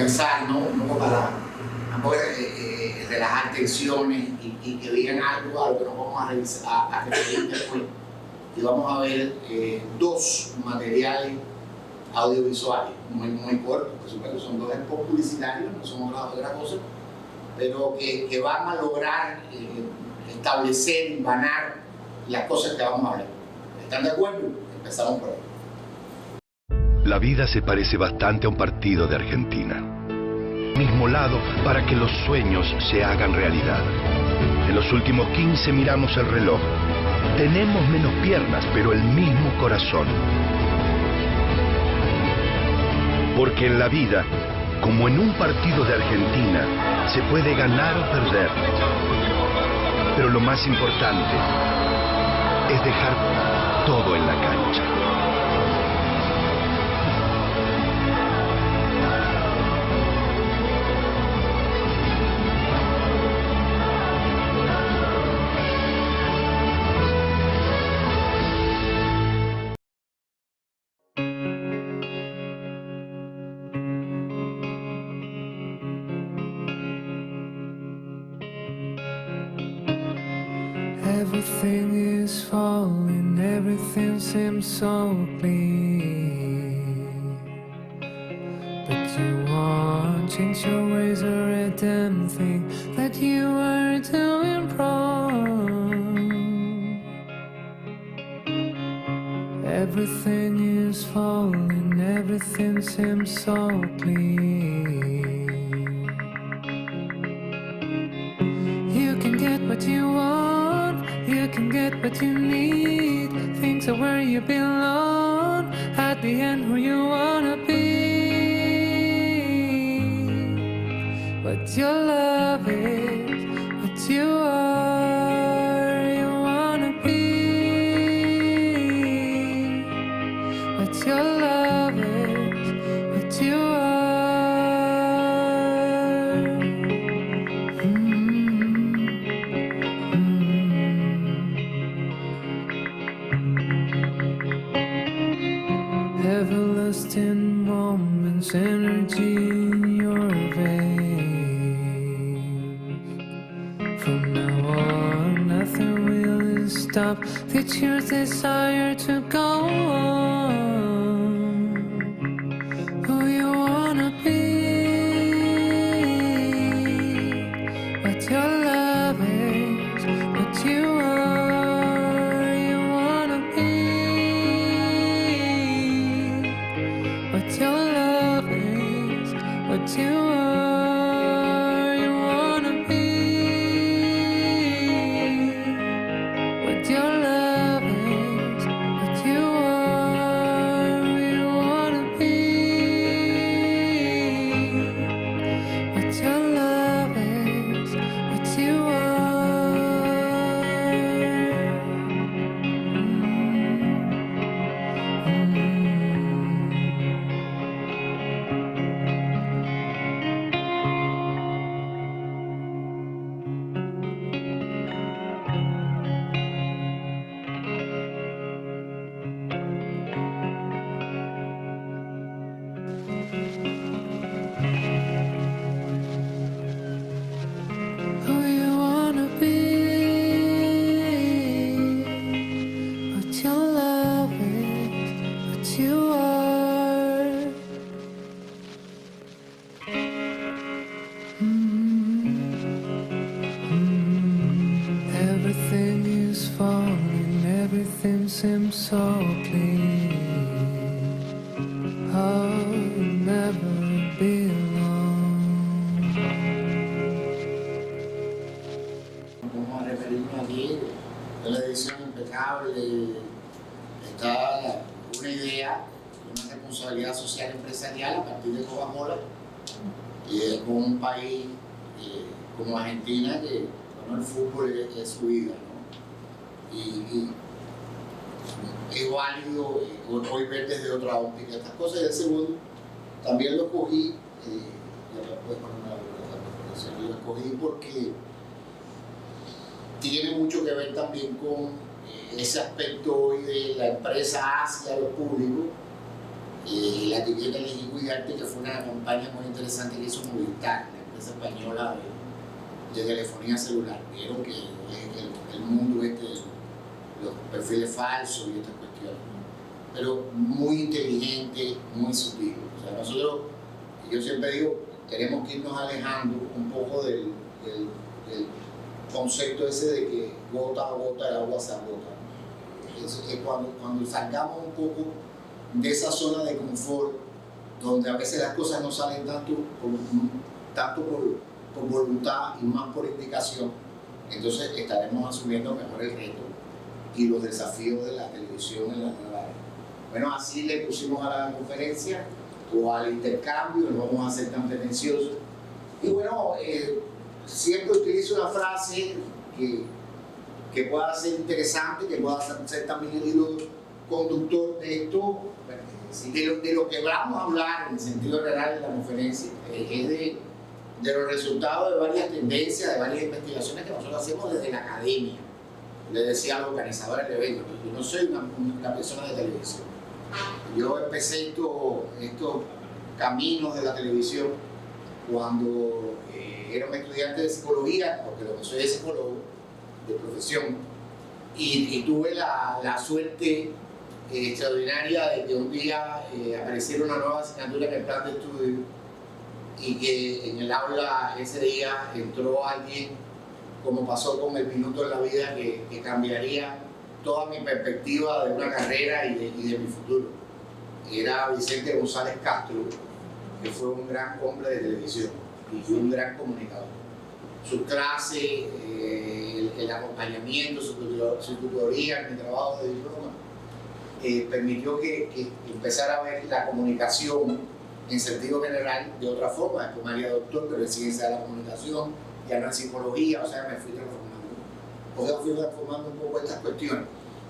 descansar, ¿no? Para relajar tensiones y que digan algo a lo que nos vamos a revisar, a referir después. Y vamos a ver dos materiales audiovisuales muy cortos, por supuesto, son dos spots publicitarios, no son otra cosa, pero que van a lograr establecer y banar las cosas que vamos a hablar. ¿Están de acuerdo? Empezamos por ahí. La vida se parece bastante a un partido de Argentina. Mismo lado para que los sueños se hagan realidad. En los últimos 15 miramos el reloj. Tenemos menos piernas, pero el mismo corazón. Porque en la vida, como en un partido de Argentina, se puede ganar o perder. Pero lo más importante es dejar todo en la cancha. Everything is falling, everything seems so clear. But you won't change your ways or a damn thing that you are doing wrong. Everything is falling, everything seems so clear. You can get what you want, you can get what you need. Things are where you belong, at the end who you wanna be. What your love is, what you are, you wanna be. What your love is, what you are. Everlasting moments, energy in your veins. From now on, nothing will stop your desire to go on. Who you wanna be, what your love is, what you are, you wanna be. What your love is, what you are, you wanna be. What your love is, what you are, you wanna be. What your love is, what you are. Who you wanna be, what your love is, what you are. Everything is falling, everything seems so clear. I'll never be alone. Vamos a referirnos aquí de la edición impecable. Está una idea, una responsabilidad social empresarial a partir de Coca-Cola con un país como Argentina que bueno, el fútbol es su vida, ¿no? Y es válido hoy ver desde otra óptica estas cosas. Y el segundo, también lo cogí, ya lo puedes poner una presentación, lo escogí porque tiene mucho que ver también con ese aspecto hoy de la empresa hacia lo público, La etiqueta Elegí Cuidarte, que fue una campaña muy interesante que hizo Movistar, la empresa española de telefonía celular. Vieron que el mundo los perfiles falsos y estas cuestiones, pero muy inteligente, muy sutil. O sea, nosotros, yo siempre digo, tenemos que irnos alejando un poco del concepto ese de que gota a gota el agua se agota. Es cuando salgamos un poco de esa zona de confort, donde a veces las cosas no salen tanto por voluntad y más por indicación, entonces estaremos asumiendo mejor el reto y los desafíos de la televisión en la nueva era. Bueno, así le pusimos a la conferencia o al intercambio, no vamos a ser tan pretenciosos. Y bueno, siempre utilizo una frase que pueda ser interesante, que pueda ser también el hilo conductor de esto, de lo que vamos a hablar en el sentido general de la conferencia, es de los resultados de varias tendencias, de varias investigaciones que nosotros hacemos desde la academia. Le decía a los organizadores del evento, yo no soy una persona de televisión. Yo empecé estos caminos de la televisión cuando era un estudiante de psicología, porque lo que soy es psicólogo de profesión, y tuve la suerte extraordinaria de que un día apareciera una nueva asignatura en el plan de estudio y que en el aula ese día entró alguien, como pasó con el minuto en la vida, que cambiaría toda mi perspectiva de una carrera y de mi futuro. Era Vicente González Castro, que fue un gran hombre de televisión y un gran comunicador. Sus clases, el acompañamiento, su tutoría, mi trabajo de diploma, permitió que empezara a ver la comunicación en sentido general de otra forma. Después me haría doctor, pero en ciencia de la comunicación, ya no en psicología, o sea, me fui transformando un poco estas cuestiones.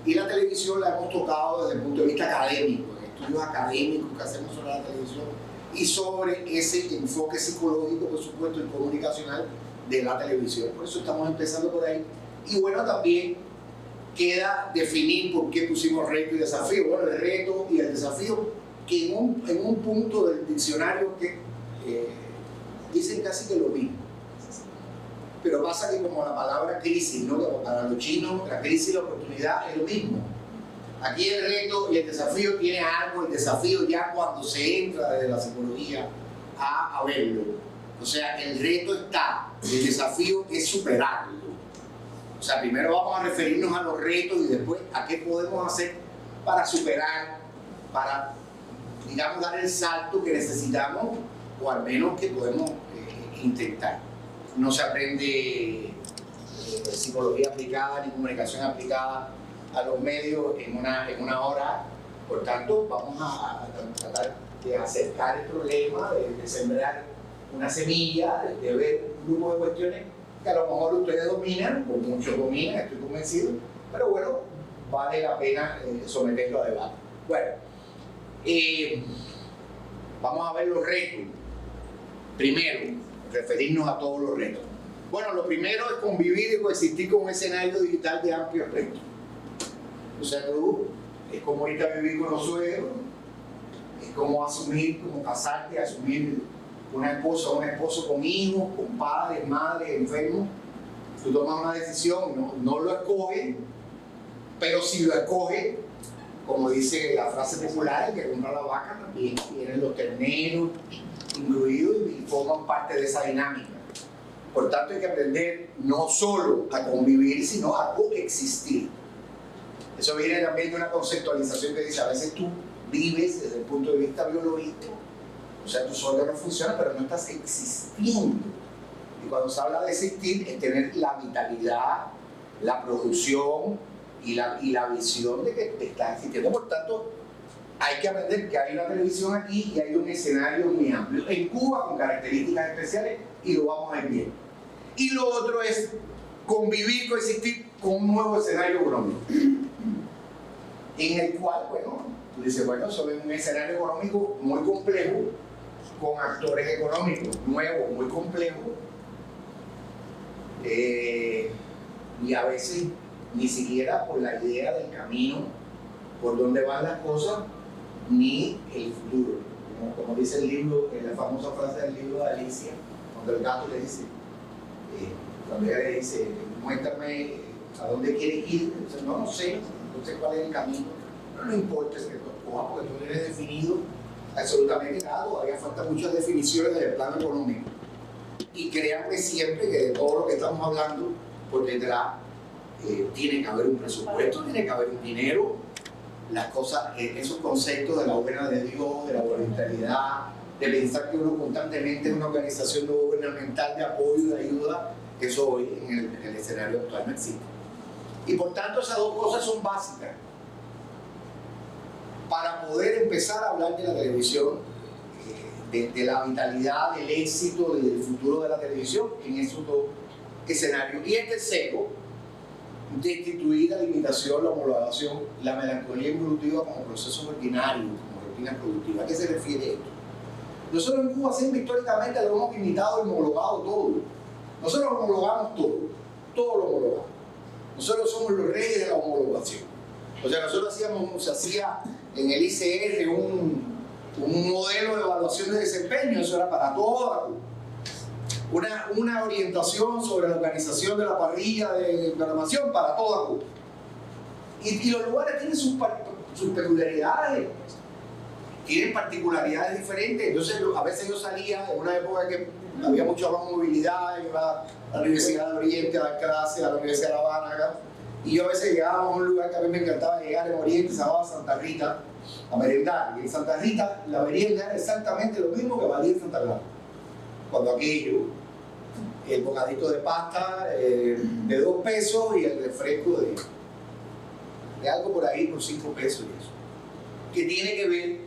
Y la televisión la hemos tocado desde el punto de vista académico, en estudios académicos que hacemos sobre la televisión y sobre ese enfoque psicológico, por supuesto, y comunicacional de la televisión. Por eso estamos empezando por ahí. Y bueno, también queda definir por qué pusimos reto y desafío. Bueno, el reto y el desafío, que en un punto del diccionario que dicen casi que lo mismo. Pero pasa que como la palabra crisis, ¿no? Para los chinos la crisis y la oportunidad es lo mismo. Aquí el reto y el desafío tiene algo, el desafío ya cuando se entra desde la psicología a verlo. O sea, el reto está, el desafío es superarlo. O sea, primero vamos a referirnos a los retos y después a qué podemos hacer para superar, para, digamos, dar el salto que necesitamos o al menos que podemos intentar. No se aprende psicología aplicada ni comunicación aplicada a los medios en una hora. Por tanto, vamos a tratar de acercar el problema, de sembrar una semilla, de ver un grupo de cuestiones que a lo mejor ustedes dominan, o muchos dominan, estoy convencido, pero bueno, vale la pena someterlo a debate. Bueno, vamos a ver los retos. Primero, referirnos a todos los retos. Bueno, lo primero es convivir y coexistir con un escenario digital de amplio espectro. O sea, es como irte a vivir con los suegros, es como asumir, como casarte, asumir una esposa o un esposo con hijos, con padres, madres, enfermos. Tú tomas una decisión, no lo escoges, pero si lo escoges, como dice la frase popular, el que compra la vaca también tienen los terneros incluidos y forman parte de esa dinámica. Por tanto, hay que aprender no solo a convivir, sino a coexistir. Eso viene también de una conceptualización que dice, a veces tú vives desde el punto de vista biológico, o sea, tus órganos funcionan, pero no estás existiendo. Y cuando se habla de existir, es tener la vitalidad, la producción y la visión de que estás existiendo. Por tanto, hay que aprender que hay una televisión aquí y hay un escenario muy amplio. En Cuba, con características especiales, y lo vamos a ver bien. Y lo otro es convivir, coexistir con un nuevo escenario económico. En el cual, bueno, tú dices, bueno, eso es un escenario económico muy complejo, con actores económicos nuevos, muy complejos, y a veces ni siquiera por la idea del camino, por dónde van las cosas, ni el futuro. Como dice el libro, la famosa frase del libro de Alicia, cuando el gato le dice, cuando ella le dice, muéstrame a dónde quieres ir, entonces no sé, no sé cuál es el camino, pero no importa, es que tú cojas porque tú no eres definido absolutamente nada, todavía faltan muchas definiciones del plano económico. Y créanme siempre que de todo lo que estamos hablando, por detrás tiene que haber un presupuesto, tiene que haber un dinero, las cosas, esos conceptos de la buena de Dios, de la voluntariedad, de pensar que uno constantemente es una organización no gubernamental de apoyo, de ayuda, eso hoy en el escenario actual no existe. Y por tanto esas dos cosas son básicas para poder empezar a hablar de la televisión, de la vitalidad, del éxito y del futuro de la televisión en esos dos escenarios. Y el tercero, destituir la limitación, la homologación, la melancolía evolutiva como procesos ordinarios, como rutinas productivas. ¿A qué se refiere esto? Nosotros en Cuba siempre históricamente lo hemos imitado y homologado todo. Nosotros homologamos todo lo homologamos. Nosotros somos los reyes de la homologación. O sea, nosotros se hacía en el ICR un modelo de evaluación de desempeño, eso era para toda Cuba. Una orientación sobre la organización de la parrilla de programación para toda Cuba. Y los lugares tienen sus peculiaridades, tienen particularidades diferentes. Entonces, a veces yo salía en una época que había mucha más movilidad, iba a la Universidad de Oriente, a dar clases, a la Universidad de La Habana, acá. Y yo a veces llegaba a un lugar que a mí me encantaba llegar en Oriente, se llamaba Santa Rita, a merendar. Y en Santa Rita la merienda era exactamente lo mismo que valía en Santa Clara. Cuando aquello, el bocadito de pasta de 2 pesos y el refresco de algo por ahí por 5 pesos y eso. Que tiene que ver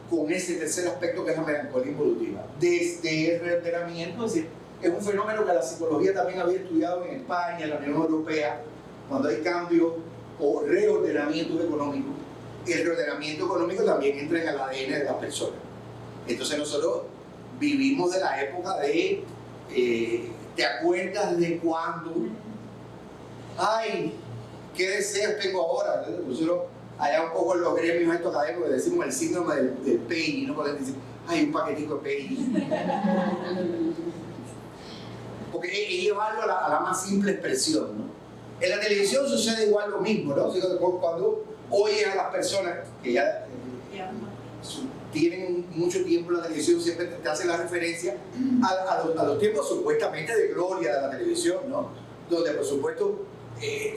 con ese tercer aspecto que es la melancolía involutiva. Desde el reordenamiento, es decir, es un fenómeno que la psicología también había estudiado en España, en la Unión Europea, cuando hay cambios o reordenamientos económicos. El reordenamiento económico también entra en el ADN de las personas. Entonces nosotros vivimos de la época de, ¿te acuerdas de cuando? Ay, ¿qué deseos tengo ahora? Nosotros allá un poco en los gremios estos académicos decimos el síndrome del PEI, ¿no? Porque dicen, ay, un paquetico de PEI. Porque es llevarlo a la más simple expresión, ¿no? En la televisión sucede igual lo mismo, ¿no? Cuando oyes a las personas que ya tienen mucho tiempo en la televisión, siempre te hacen la referencia a los tiempos supuestamente de gloria de la televisión, ¿no? Donde, por supuesto,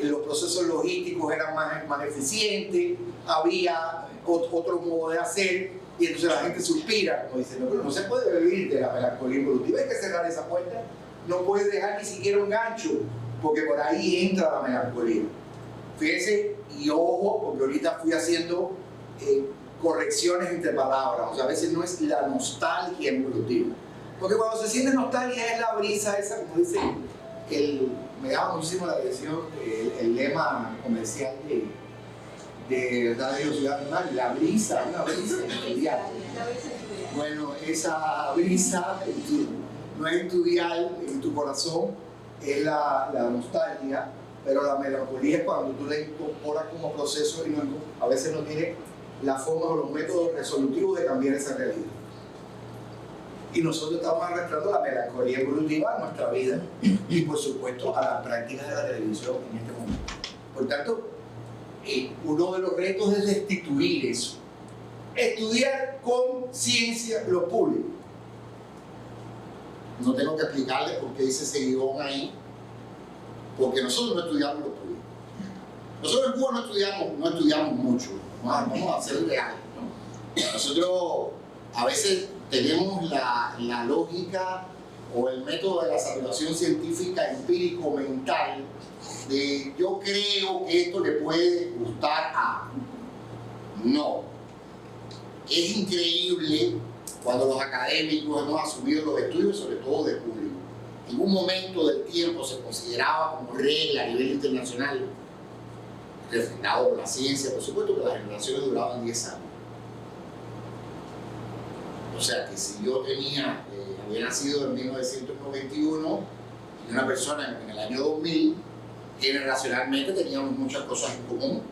los procesos logísticos eran más eficientes, había otro modo de hacer, y entonces la gente suspira, como dice, no, pero no se puede vivir de la melancolía involutiva, hay que cerrar esa puerta, no puedes dejar ni siquiera un gancho, porque por ahí entra la melancolía. Fíjense, y ojo, porque ahorita fui haciendo correcciones entre palabras, o sea, a veces no es la nostalgia evolutiva, porque cuando se siente nostalgia es la brisa esa, como dice, me llama muchísimo la atención el lema comercial de Radio Ciudad Animal, la brisa, una brisa estudial. Bueno, esa brisa no es estudial en tu corazón, es la nostalgia, pero la melancolía es cuando tú la incorporas como proceso y a veces no tiene la forma o los métodos resolutivos de cambiar esa realidad. Y nosotros estamos arrastrando la melancolía evolutiva a nuestra vida y, por supuesto, a las prácticas de la televisión en este momento. Por tanto, uno de los retos es destituir eso. Estudiar con ciencia los públicos. No tengo que explicarles por qué dice ese guión ahí, porque nosotros no estudiamos los públicos. Nosotros en Cuba no estudiamos mucho, vamos a ser reales, ¿no? Nosotros a veces tenemos la lógica o el método de la salvación científica empírico mental de yo creo que esto le puede gustar a. No. Es increíble cuando los académicos hemos asumido los estudios, sobre todo de público. En un momento del tiempo se consideraba como regla a nivel internacional, refrendado por la ciencia, por supuesto que las generaciones duraban 10 años. O sea que si yo había nacido en 1991 y una persona en el año 2000, generacionalmente teníamos muchas cosas en común.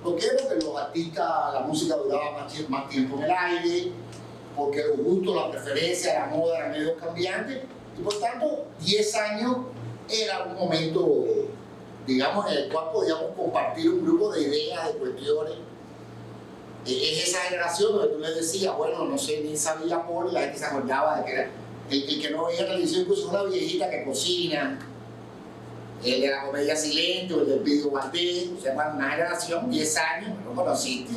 ¿Por qué? Porque los artistas, la música duraba más tiempo en el aire, porque los gustos, la preferencia, la moda eran medios cambiantes, y por tanto 10 años era un momento, digamos, en el cual podíamos compartir un grupo de ideas, de cuestiones. Es esa generación donde tú le decías, bueno, no sé, ni sabía por, y la gente se acordaba de que era el que no veía televisión, incluso una viejita que cocina, el de la comedia silente o el del video Valdés, o sea, una generación, 10 años, no conociste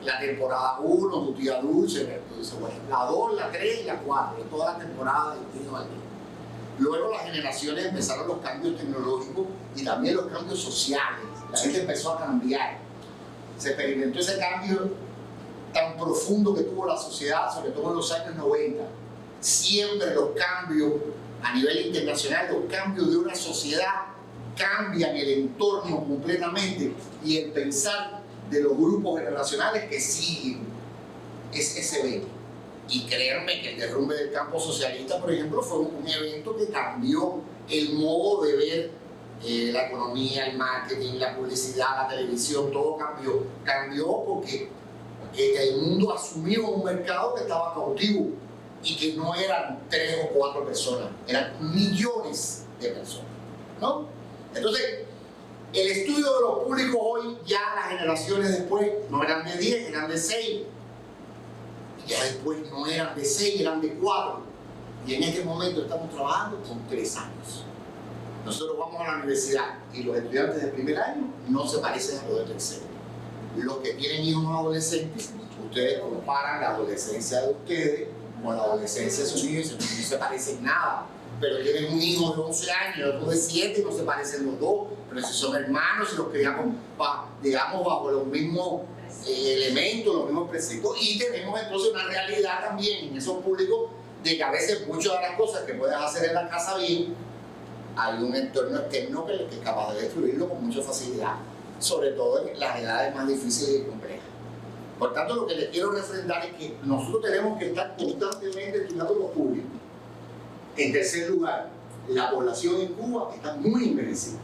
la temporada 1, tu tía Dulce, entonces, bueno, la 2, la 3 y la 4, de toda la temporada del video Valdés. Luego las generaciones empezaron los cambios tecnológicos y también los cambios sociales, la gente empezó a cambiar, se experimentó ese cambio tan profundo que tuvo la sociedad, sobre todo en los años 90. Siempre los cambios a nivel internacional, los cambios de una sociedad cambian el entorno completamente y el pensar de los grupos generacionales que siguen ese evento. Y créanme que el derrumbe del campo socialista, por ejemplo, fue un evento que cambió el modo de ver la economía, el marketing, la publicidad, la televisión, todo cambió. Cambió porque el mundo asumió un mercado que estaba cautivo y que no eran 3 o 4 personas, eran millones de personas, ¿no? Entonces, el estudio de los públicos hoy, ya las generaciones después no eran de 10, eran de 6. Ya después no eran de 6, eran de 4. Y en este momento estamos trabajando con 3 años. Nosotros vamos a la universidad y los estudiantes de primer año no se parecen a los de tercero. Los que tienen hijos adolescentes, ustedes comparan la adolescencia de ustedes con la adolescencia de sus hijos y no se parecen nada. Pero tienen un hijo de 11 años, otro de 7 y no se parecen los dos. Pero si son hermanos y los criamos, digamos, bajo los mismos elementos, los mismos preceptos. Y tenemos entonces una realidad también en esos públicos de que a veces muchas de las cosas que puedes hacer en la casa bien, hay un entorno externo que es capaz de destruirlo con mucha facilidad, sobre todo en las edades más difíciles y complejas. Por tanto, lo que les quiero refrendar es que nosotros tenemos que estar constantemente estudiando los públicos. En tercer lugar, la población en Cuba está muy envejecida.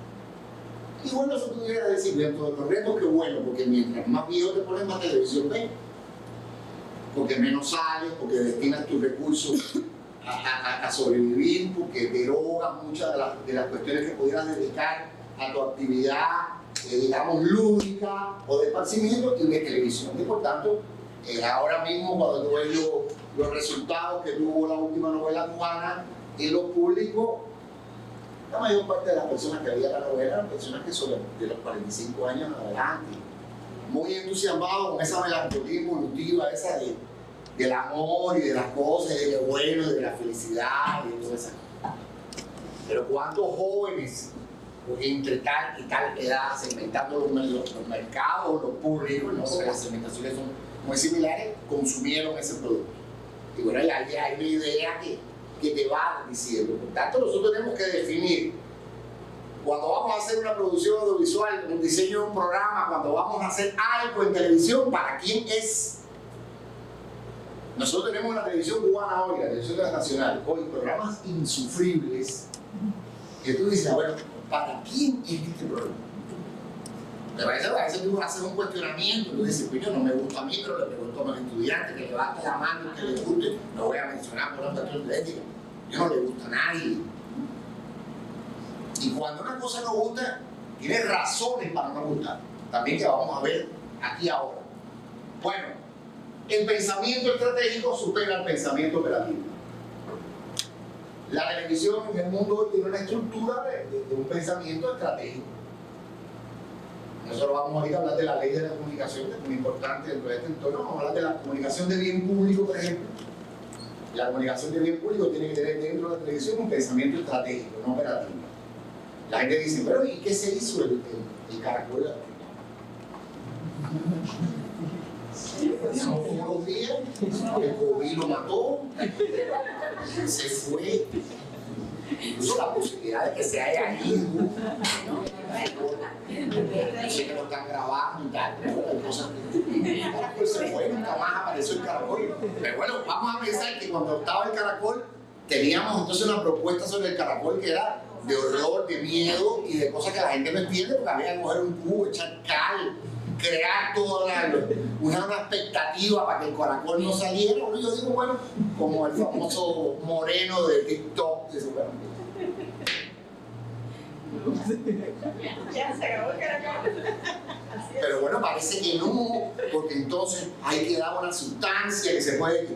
Y bueno, eso pudiera decir dentro de los retos que bueno, porque mientras más viejo te pones, más televisión ves. Porque menos sales, porque destinas tus recursos a sobrevivir, porque derogas muchas de las cuestiones que pudieras dedicar a tu actividad, digamos, lúdica o de esparcimiento, y de televisión. Y por tanto, ahora mismo cuando tú ves los resultados que tuvo la última novela cubana en lo público, la mayor parte de las personas que veían la novela eran personas que son de los 45 años en adelante, muy entusiasmados con esa melancolía evolutiva, esa del amor y de las cosas, y de lo bueno, y de la felicidad y de todo eso. Pero ¿cuántos jóvenes entre tal y tal edad, segmentando los mercados, los públicos, ¿no? Porque las segmentaciones son muy similares, consumieron ese producto? Y bueno, ahí hay una idea que te va diciendo. Por tanto, nosotros tenemos que definir, cuando vamos a hacer una producción audiovisual, un diseño de un programa, cuando vamos a hacer algo en televisión, ¿para quién es? Nosotros tenemos la televisión cubana hoy, la televisión nacional, hoy programas insufribles, que tú dices, bueno, ¿para quién es este programa? A veces tú haces un cuestionamiento, tú dices, pues yo no me gusta a mí, pero le pregunto a los estudiantes que levanten la mano, que les guste. No voy a mencionar por una cuestión de ética. Yo no le gusta a nadie. Y cuando una cosa no gusta, tiene razones para no gustar. También que vamos a ver aquí ahora. Bueno, el pensamiento estratégico supera el pensamiento operativo. La televisión en el mundo hoy tiene una estructura de un pensamiento estratégico. Nosotros vamos ahorita a hablar de la ley de la comunicación, que es muy importante dentro de este entorno. Vamos a hablar de la comunicación de bien público, por ejemplo. La comunicación de bien público tiene que tener dentro de la televisión un pensamiento estratégico, no operativo. La gente dice, pero ¿y qué se hizo el caracol? No todos los días, el COVID lo mató, se fue. Incluso la posibilidad de que se haya ido. Yo sé que lo están grabando y tal, pero hay cosas que el caracol se fue, nunca más apareció el caracol. Pero bueno, vamos a pensar que cuando estaba el caracol, teníamos entonces una propuesta sobre el caracol que era de horror, de miedo y de cosas que la gente no entiende, porque había que coger un cubo, echar cal, crear toda una expectativa para que el caracol no saliera. Yo digo, bueno, como el famoso moreno de TikTok, eso, bueno, Ya se acabó el caracol. pero bueno, parece que no, porque entonces hay que dar una sustancia que se puede.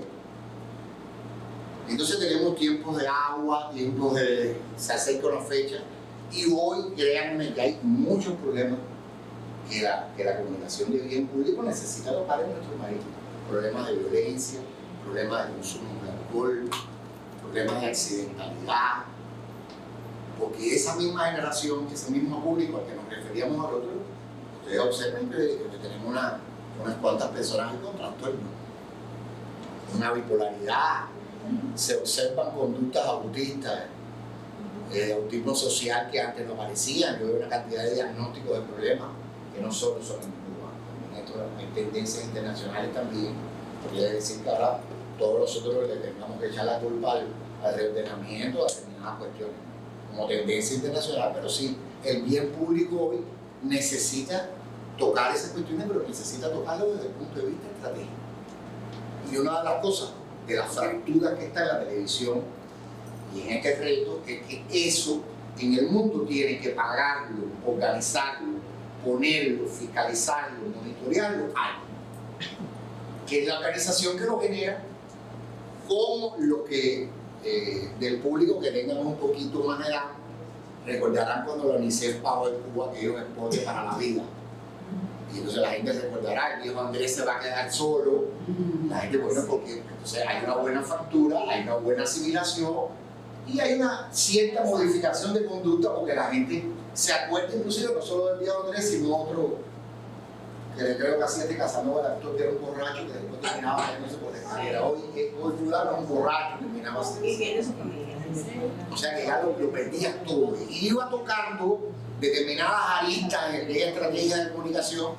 Entonces tenemos tiempos de agua, tiempos de. Se acerca una fecha, y hoy, créanme que hay muchos problemas que la comunicación de bien público necesita tocar en nuestro país. Problemas de violencia, problemas de consumo de alcohol, problemas de accidentalidad. Porque esa misma generación, ese mismo público al que nos referíamos a nosotros, ustedes observen que tenemos unas cuantas personas con trastorno, una bipolaridad, se observan conductas autistas, autismo social que antes no aparecían. Yo veo una cantidad de diagnósticos de problemas que no solo son en Cuba, también hay tendencias internacionales también. Quiere decir que ahora todos nosotros le tengamos que echar la culpa al reordenamiento de determinadas cuestiones como tendencia internacional, pero sí, el bien público hoy necesita tocar esas cuestiones, pero necesita tocarlo desde el punto de vista estratégico. Y una de las cosas, de las fracturas que está en la televisión y en este reto, es que eso en el mundo tiene que pagarlo, organizarlo, ponerlo, fiscalizarlo, monitorearlo, algo. Que es la organización que lo genera, como lo que del público que tengan un poquito más de edad, recordarán cuando la UNICEF pagó en Cuba aquellos exportes para la vida. Y entonces la gente recordará, el viejo Andrés se va a quedar solo. La gente, bueno, porque entonces hay una buena factura, hay una buena asimilación y hay una cierta modificación de conducta, porque la gente se acuerda inclusive no solo del viejo Andrés, sino otro que le creo que hacía este Casanova, el actor, que era un borracho que después terminaba cayéndose por la escalera. Hoy fulano es un borracho, terminaba así. Y tiene su familia. O sea que ya lo perdía todo. Y iba tocando determinadas aristas de estrategia de comunicación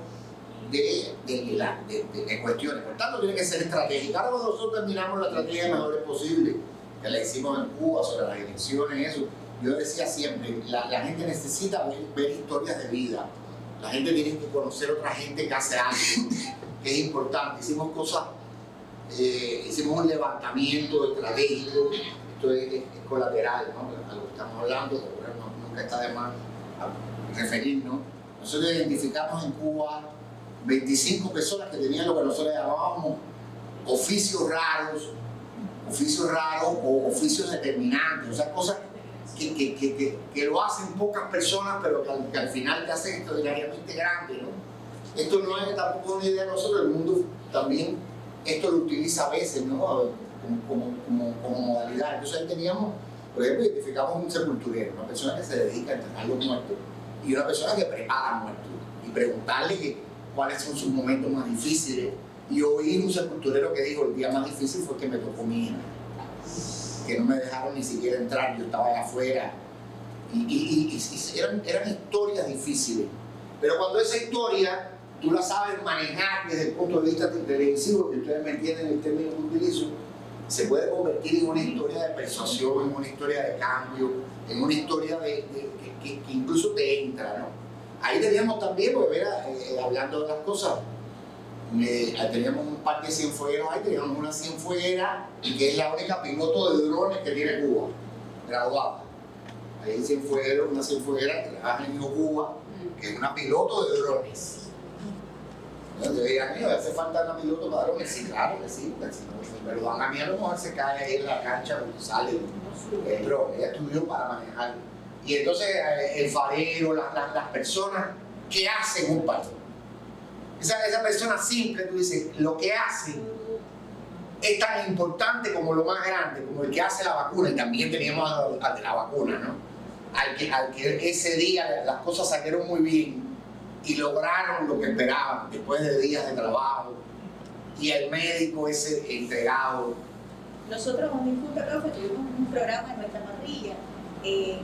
de cuestiones. Por tanto, tiene que ser estratégica. Ahora cuando nosotros terminamos la estrategia mejor posible, que la hicimos en Cuba sobre las elecciones, eso, yo decía siempre, la gente necesita ver historias de vida. La gente tiene que conocer a otra gente que hace algo, que es importante. Hicimos cosas, hicimos un levantamiento estratégico, esto es colateral, ¿no? A lo que estamos hablando, pero nunca está de más referirnos. Nosotros identificamos en Cuba 25 personas que tenían lo que nosotros llamábamos oficios raros o oficios determinantes, o sea, cosas que lo hacen pocas personas, pero que al final te hacen extraordinariamente grande, ¿no? Esto no es tampoco una idea de nosotros, el mundo también esto lo utiliza a veces, ¿no? Como modalidad. Entonces ahí teníamos, por ejemplo, identificamos un sepulturero, una persona que se dedica a enterrar los muertos, y una persona que prepara muertos, y preguntarle cuáles son sus momentos más difíciles, y oír un sepulturero que dijo: el día más difícil fue que me tocó mi hija, que no me dejaron ni siquiera entrar, yo estaba allá afuera, y eran historias difíciles, pero cuando esa historia tú la sabes manejar desde el punto de vista televisivo, que ustedes me entienden el término que utilizo, se puede convertir en una historia de persuasión, en una historia de cambio, en una historia que incluso te entra, ¿no? Ahí teníamos también, porque mira, hablando de las cosas, teníamos un par de cienfuegueros ahí, teníamos una cienfueguera que es la única piloto de drones que tiene Cuba, graduada. Hay un cienfueguero, una cienfueguera que trabaja en Cuba, que es una piloto de drones. Entonces dirán: mío, hace falta una piloto para drones. Sí, claro que sí, porque si no, pero a mí a lo mejor se cae ahí en la cancha cuando sale el drone. Ella estudió para manejarlo. Y entonces el farero, las personas que hacen un parto. Esa persona simple, tú dices, lo que hace es tan importante como lo más grande, como el que hace la vacuna. Y también teníamos al de la vacuna, ¿no? Al que ese día las cosas salieron muy bien y lograron lo que esperaban después de días de trabajo. Y el médico ese entregado. Nosotros en Injusto Café tuvimos un programa en nuestra parrilla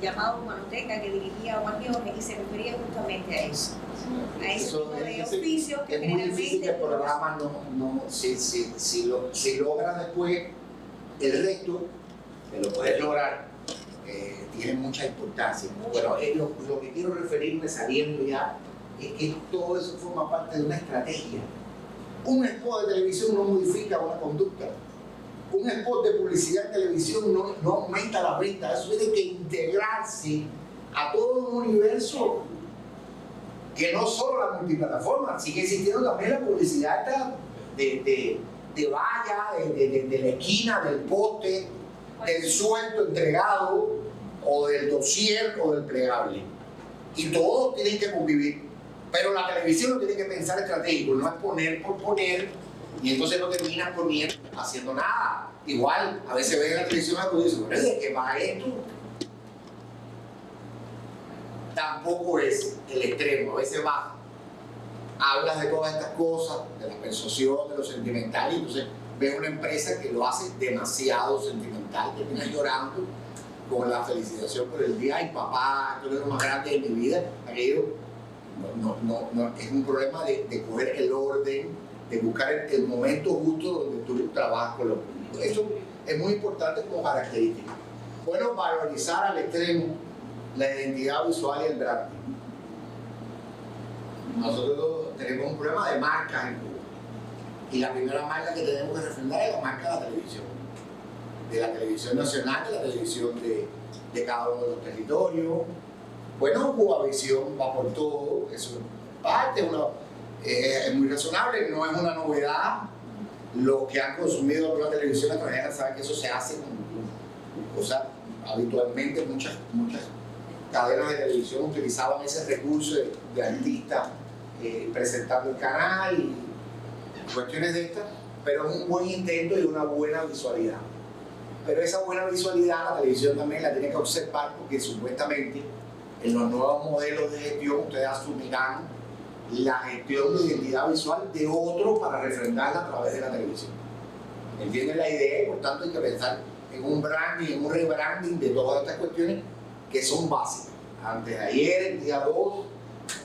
llamado Manoteca, que dirigía Juan Jorge, y se refería justamente a eso. A ese tipo de oficios que es muy difícil que el generalmente programa si logra después el resto, que lo puedes lograr, tiene mucha importancia. Bueno, lo que quiero referirme saliendo ya es que todo eso forma parte de una estrategia. Un spot de televisión no modifica una conducta. Un spot de publicidad en televisión no aumenta la venta. Eso tiene que integrarse a todo un universo que no solo la multiplataforma, sigue existiendo también la publicidad esta de valla, de la esquina, del poste, del sueldo entregado, o del dossier o del plegable. Y todos tienen que convivir. Pero la televisión no tiene que pensar estratégico, no es poner por poner, y entonces no terminas poniendo, haciendo nada. Igual, a veces ven en la televisión algo y dicen, bueno, ¿de qué va esto? Tampoco es el extremo, a veces va. Hablas de todas estas cosas, de la persuasión, de lo sentimental, y entonces ves una empresa que lo hace demasiado sentimental, terminas llorando con la felicitación por el día. Ay, papá, esto es lo más grande de mi vida. Aquello no, es un problema de coger el orden, de buscar el momento justo donde tú trabajas con los públicos. Eso es muy importante como característica. Bueno, valorizar al extremo la identidad visual y el branding. Nosotros tenemos un problema de marcas en Cuba. Y la primera marca que tenemos que refrendar es la marca de la televisión. De la televisión nacional, de la televisión de cada uno de los territorios. Bueno, Cubavisión va por todo, eso es parte, es muy razonable, no es una novedad. Los que han consumido la televisión extranjera saben que eso se hace o sea, habitualmente muchas cadenas de televisión utilizaban ese recurso de artistas presentando el canal y cuestiones de estas, pero es un buen intento y una buena visualidad. Pero esa buena visualidad la televisión también la tiene que observar, porque supuestamente en los nuevos modelos de gestión ustedes asumirán la gestión de identidad visual de otros para refrendarla a través de la televisión. ¿Entienden la idea? Y por tanto hay que pensar en un branding, en un rebranding de todas estas cuestiones que son básicas. Antes de ayer, el día 2,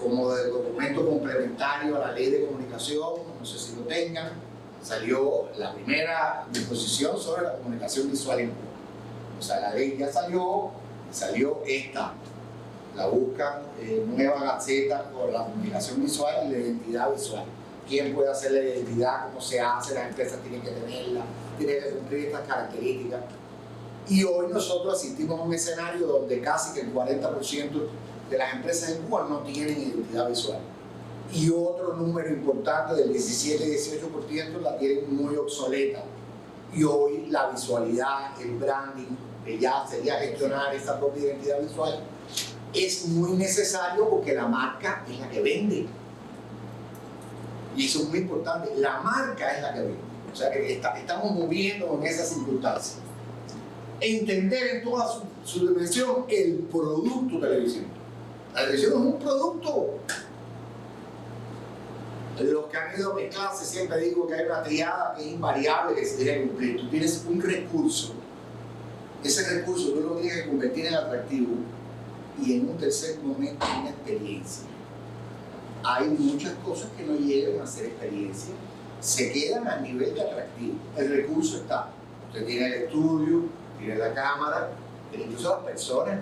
como de documento complementario a la ley de comunicación, no sé si lo tengan, salió la primera disposición sobre la comunicación visual en Cuba. O sea, la ley ya salió esta. La buscan nueva gaceta por la comunicación visual y la identidad visual. ¿Quién puede hacer la identidad? ¿Cómo se hace? Las empresas tienen que tenerla, tienen que cumplir estas características. Y hoy nosotros asistimos a un escenario donde casi que el 40% de las empresas en Cuba no tienen identidad visual. Y otro número importante del 17-18% la tienen muy obsoleta. Y hoy la visualidad, el branding, que ya sería gestionar esa propia identidad visual, es muy necesario porque la marca es la que vende. Y eso es muy importante, la marca es la que vende. O sea que estamos moviendo en esas circunstancias. Entender en toda su dimensión el producto televisión. La televisión es un producto. Los que han ido a mis clases siempre digo que hay una triada que es invariable que se tiene que cumplir. Tú tienes un recurso. Ese recurso tú lo tienes que convertir en atractivo. Y en un tercer momento una experiencia. Hay muchas cosas que no llegan a ser experiencia, se quedan a nivel de atractivo. El recurso está. Usted tiene el estudio, tiene la cámara, pero incluso las personas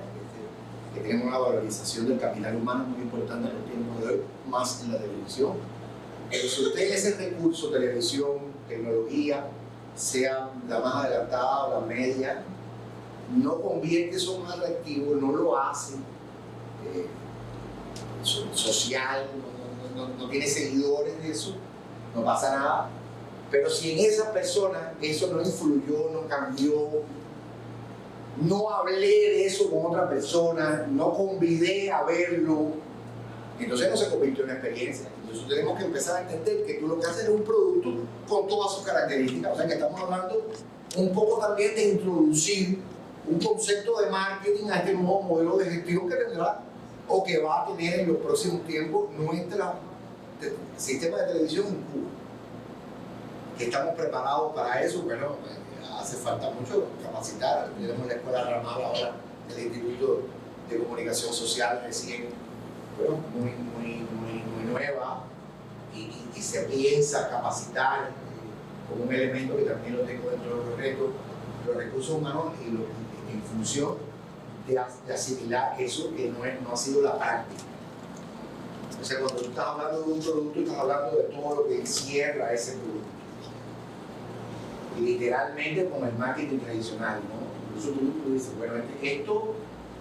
que tienen una valorización del capital humano muy importante en los tiempos de hoy, más en la televisión. Pero si usted ese recurso, televisión, tecnología, sea la más adelantada o la media, no convierte eso en un atractivo, no lo hace social, no tiene seguidores de eso, no pasa nada. Pero si en esa persona eso no influyó, no cambió, no hablé de eso con otra persona, no convidé a verlo, entonces no se convirtió en una experiencia. Entonces tenemos que empezar a entender que tú lo que haces es un producto con todas sus características. O sea que estamos hablando un poco también de introducir un concepto de marketing a este nuevo modelo de gestión que tendrá o que va a tener en los próximos tiempos nuestro sistema de televisión en Cuba. Que estamos preparados para eso. Bueno, hace falta mucho capacitar. Tenemos la escuela ramal ahora del Instituto de Comunicación Social recién, bueno, muy nueva, y se piensa capacitar como un elemento que también lo tengo dentro de los retos, los recursos humanos en función de asimilar eso que no ha sido la práctica. O sea, cuando tú estás hablando de un producto, estás hablando de todo lo que encierra ese producto. Literalmente como el marketing tradicional, ¿no? Incluso tú dices, bueno, esto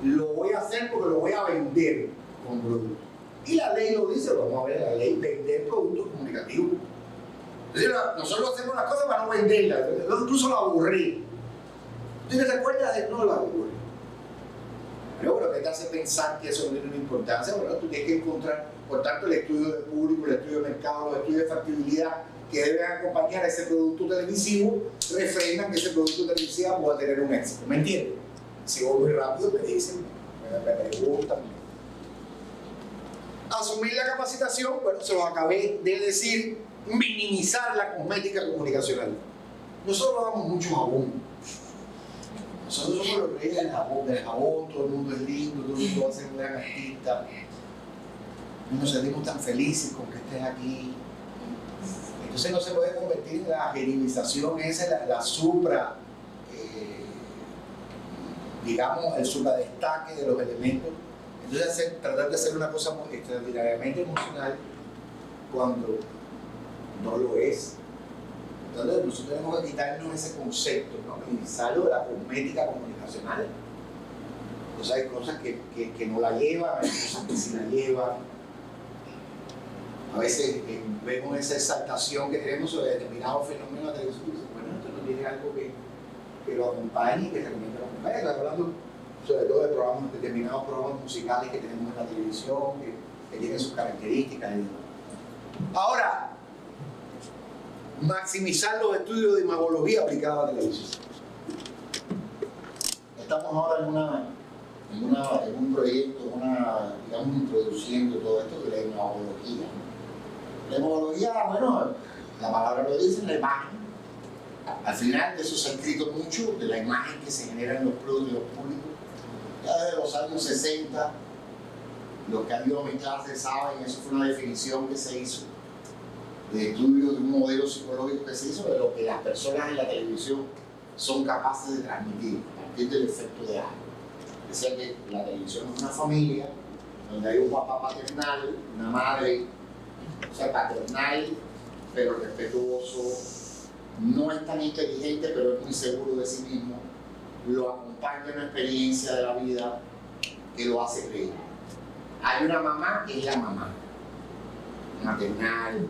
lo voy a hacer porque lo voy a vender con producto. Y la ley lo dice, vamos a ver la ley, vender productos comunicativos. Es decir, nosotros hacemos las cosas para no venderlas, incluso la aburrí. ¿Tú te recuerdas de no la aburrí? Pero bueno, ¿qué te hace pensar que eso no tiene una importancia? Bueno, tú tienes que encontrar, por tanto, el estudio de público, el estudio de mercado, los estudios de factibilidad que deben acompañar a ese producto televisivo, refrendan que ese producto televisivo pueda tener un éxito. ¿Me entiendes? Si voy muy rápido, me dicen, me preguntan. Asumir la capacitación, bueno, se los acabé de decir, minimizar la cosmética comunicacional. Nosotros damos mucho jabón. Nosotros somos los reyes del jabón, todo el mundo es lindo, todo el mundo va a ser un gran artista. Nos sentimos tan felices con que estés aquí. Entonces no se puede convertir en la jerimización, esa la supra, digamos, el supradestaque de los elementos. Entonces tratar de hacer una cosa extraordinariamente emocional cuando no lo es. Entonces nosotros tenemos que quitarnos ese concepto, ¿no? Y salvo de la cosmética comunicacional. Entonces hay cosas que no la llevan, hay cosas que sí la llevan. A veces vemos esa exaltación que tenemos sobre determinados fenómenos de la televisión y dicen, bueno, esto no tiene algo que lo acompañe y que recomiende lo acompañe. Estoy hablando sobre todo de programas, determinados programas musicales que tenemos en la televisión, que tienen sus características. Ahora, maximizar los estudios de imagología aplicada a la televisión. Estamos ahora en un proyecto, digamos, introduciendo todo esto de la imagología. La imagología, bueno, la palabra lo dice, la imagen. Al final de eso se ha escrito mucho, de la imagen que se genera en los productos públicos. Ya desde los años 60, los que han ido a mi clase saben, eso fue una definición que se hizo de estudio de un modelo psicológico que se hizo de lo que las personas en la televisión son capaces de transmitir a partir del efecto de algo. Decía que la televisión es una familia donde hay un papá paternal, una madre, o sea, paternal, pero respetuoso, no es tan inteligente, pero es muy seguro de sí mismo, lo acompaña en una experiencia de la vida que lo hace creer. Hay una mamá que es la mamá, maternal,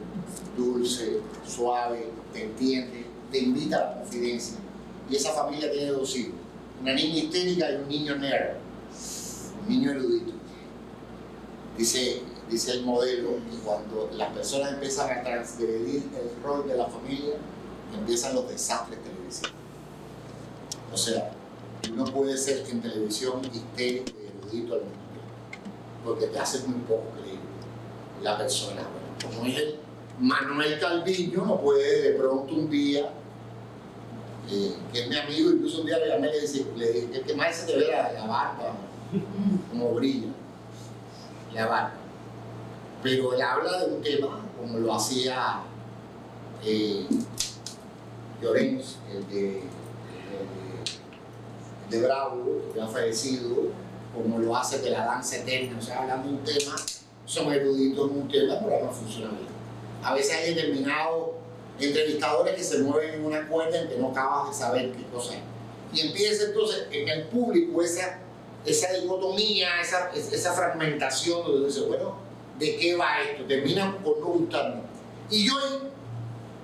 dulce, suave, te entiende, te invita a la confidencia. Y esa familia tiene dos hijos, una niña histérica y un niño nerd, un niño erudito. Dice el modelo que cuando las personas empiezan a transgredir el rol de la familia, empiezan los desastres televisivos. O sea, uno puede ser en televisión histérico y erudito al mismo tiempo, porque te hace muy poco creíble la persona. Bueno, como es el Manuel Calviño, no puede de pronto un día, que es mi amigo, incluso un día le llamé y le dije que más se te ve la barba, como brilla, la barba. Pero él habla de un tema, como lo hacía Llorens, el de Bravo, que ha fallecido, como lo hace de la danza eterna, o sea, hablando de un tema, son eruditos en un tema, pero no funciona bien. A veces hay determinados entrevistadores que se mueven en una cuerda en que no acabas de saber qué cosa es. Y empieza entonces en el público esa dicotomía, esa fragmentación, donde dice, bueno, ¿de qué va esto? Terminan por no gustarme. Y yo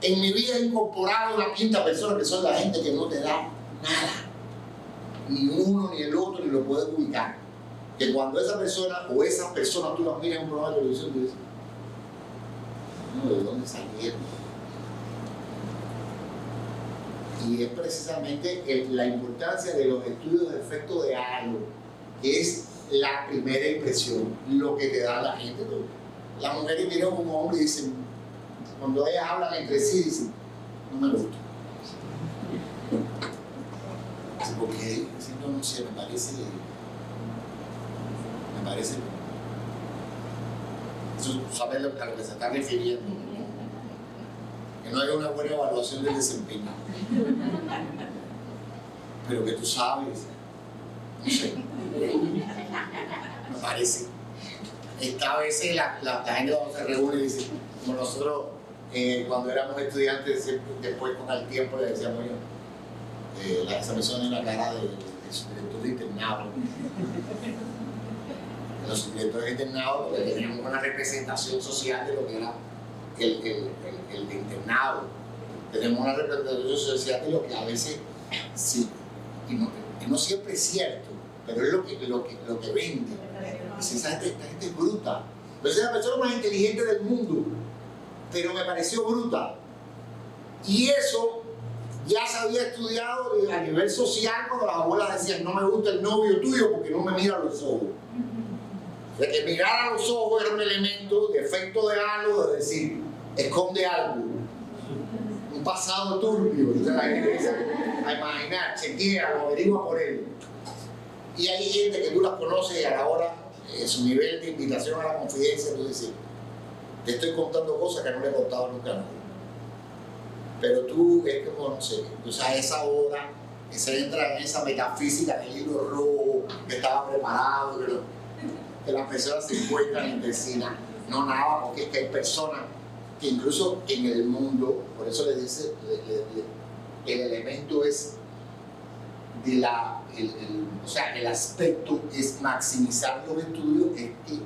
en mi vida he incorporado una quinta persona que son la gente que no te da nada. Ni uno, ni el otro, ni lo puedes ubicar. Que cuando esa persona o esas personas tú las miras en un programa de televisión, tú dices, no, ¿de dónde salieron? Y es precisamente la importancia de los estudios de efecto de halo, que es la primera impresión, lo que te da la gente. Las mujeres miran a un hombre y dicen, cuando ellas hablan entre sí, dicen, no me gusta. Porque no sé, me parece eso, sabes a lo que se está refiriendo, que no hay una buena evaluación del desempeño, pero que tú sabes, no sé, me parece. a veces la gente cuando se reúne dice, como nosotros cuando éramos estudiantes, después con el tiempo le decíamos yo, esa persona es la cara de su director de internado. Los directores de internado teníamos una representación social de lo que era el internado. Tenemos una representación social de lo que a veces sí, y no siempre es cierto, pero es lo que vende. Esta gente es bruta. Entonces es la persona más inteligente del mundo, pero me pareció bruta. Y eso ya se había estudiado a nivel social cuando las abuelas decían, no me gusta el novio tuyo porque no me mira a los ojos. De que mirar a los ojos era un elemento de efecto de algo, de decir, esconde algo, un pasado turbio. Entonces la gente empieza a imaginar, chequea, lo averigua por él. Y hay gente que tú las conoces y a la hora, su nivel de invitación a la confidencia, tú dices, te estoy contando cosas que no le he contado nunca a nadie. Pero tú es como, no sé, o sea, a esa hora, que se entra en esa metafísica del hilo rojo, que estaba preparado, que las personas se encuentran en vecina. No nada, porque es que hay personas que incluso en el mundo, por eso le dice, el elemento es de o sea, el aspecto es maximizar los estudios, es que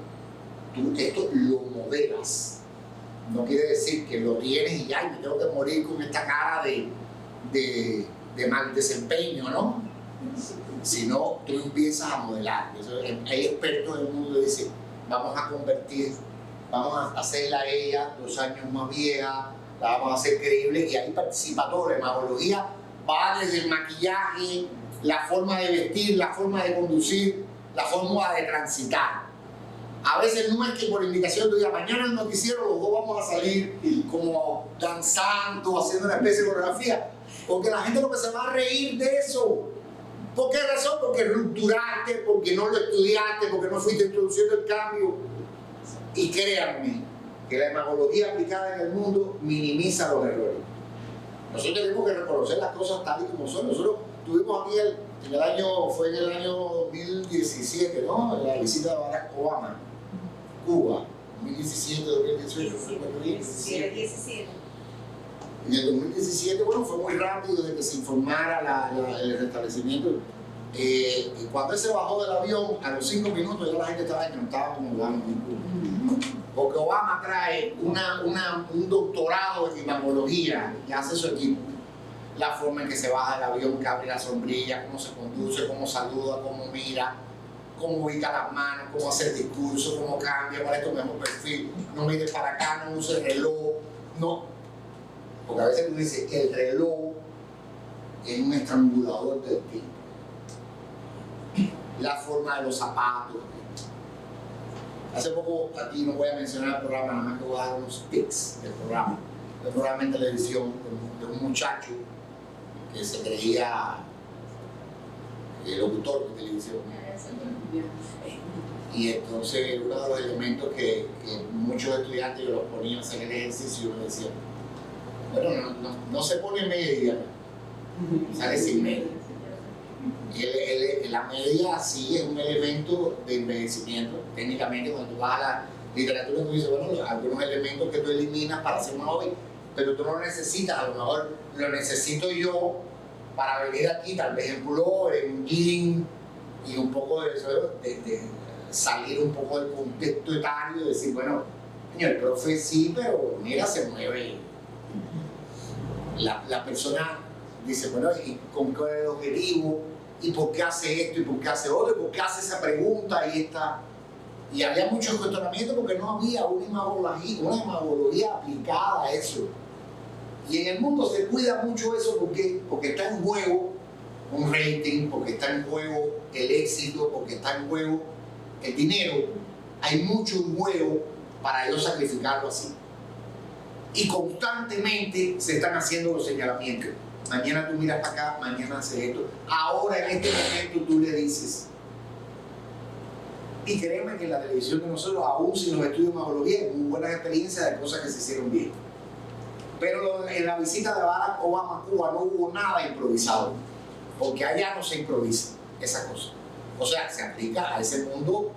tú esto lo modelas. No quiere decir que lo tienes y ya, y me tengo que morir con esta cara de mal desempeño, ¿no? Sino tú empiezas a modelar. Hay expertos en el mundo que dicen, vamos a hacerla a ella 2 años más vieja, la vamos a hacer creíble, y ahí participa todo. La hemagología va desde el maquillaje, la forma de vestir, la forma de conducir, la forma de transitar. A veces no es que por indicación tuya, mañana en el noticiero los dos vamos a salir como danzando, haciendo una especie de coreografía, porque la gente lo que se va a reír de eso. ¿Por qué razón? Porque rupturaste, porque no lo estudiaste, porque no fuiste introduciendo el cambio. Y créanme que la hemagología aplicada en el mundo minimiza los errores. Nosotros tenemos que reconocer las cosas tal y como son. Nosotros tuvimos aquí fue en el año 2017, ¿no? La visita de Barack Obama, Cuba, 2017, 2018, 17. En el 2017, bueno, fue muy rápido desde que se informara el restablecimiento. Cuando él se bajó del avión, a los 5 minutos ya la gente estaba encantada con Obama. Porque Obama trae un doctorado en hemagología que hace su equipo. La forma en que se baja del avión, que abre la sombrilla, cómo se conduce, cómo saluda, cómo mira, cómo ubica las manos, cómo hace el discurso, cómo cambia, cuál es tu mejor perfil, no mire para acá, no use el reloj, no. Porque a veces tú dices, el reloj es un estrangulador del tiempo. La forma de los zapatos. Hace poco, aquí no voy a mencionar el programa, nada más que voy a dar unos tips del programa. El programa en televisión de un muchacho que se creía locutor de televisión. Y entonces uno de los elementos que muchos estudiantes yo los ponían a hacer el ejercicio y me decían, bueno, no se pone media, sale sin media. Y la media sí es un elemento de envejecimiento. Técnicamente, cuando tú vas a la literatura, tú dices, bueno, algunos elementos que tú eliminas para ser más joven, pero tú no lo necesitas. A lo mejor lo necesito yo para venir aquí, tal vez en pullover, en un jean, y un poco de eso, de salir un poco del contexto etario y decir, bueno, el profe sí, pero mira, se mueve. La persona dice, bueno, ¿y con qué es el objetivo? ¿Y por qué hace esto? ¿Y por qué hace otro? ¿Y por qué hace esa pregunta? Y había muchos cuestionamientos porque no había una hemagología aplicada a eso. Y en el mundo se cuida mucho eso porque está en juego un rating, porque está en juego el éxito, porque está en juego el dinero. Hay mucho en juego para ellos sacrificarlo así. Y constantemente se están haciendo los señalamientos. Mañana tú miras para acá, mañana haces esto. Ahora en este momento tú le dices. Y créeme que en la televisión de nosotros, aún sin los estudios de hemagología, hay muy buenas experiencias de cosas que se hicieron bien. Pero en la visita de Barack Obama a Cuba no hubo nada improvisado. Porque allá no se improvisa esa cosa. O sea, se aplica a ese mundo